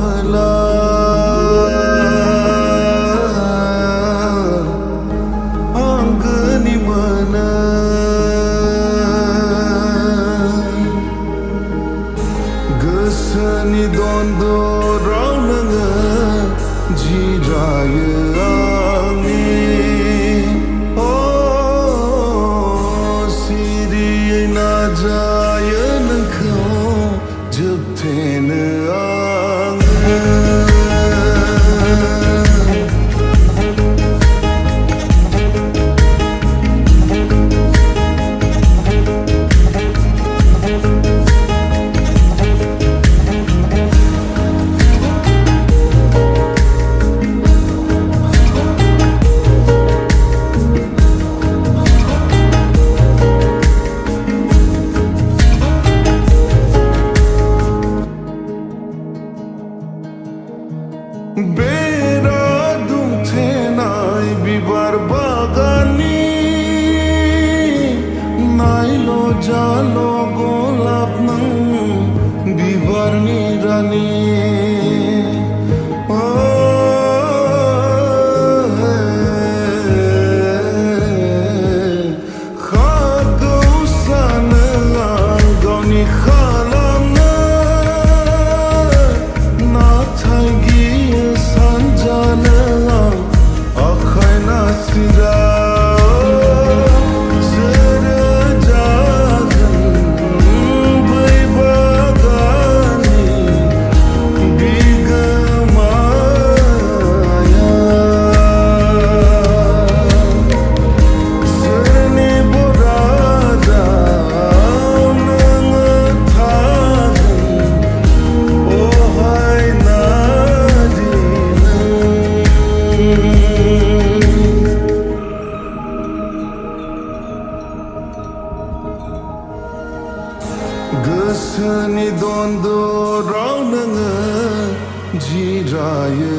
मला आंगनि मोनो गोसोनि दन्दराव नोङो जिरायो आंनि सिरियै नाजायो नोंखौ जोबथेनो बेरा दुमथेनाय बिबार बागाननि नायल' जाल' गलाप नों बिबारनि रानि खागौ सानो आं गावनि खालामनो नाथाय गियो सानजानो आं आखाइ नासिराव जोरो जागोन बै बागाननि बिगोमाया सोरनि बरादाव नोङो थागोन अहाय गोसोनि दन्दराव नोङो जिरायो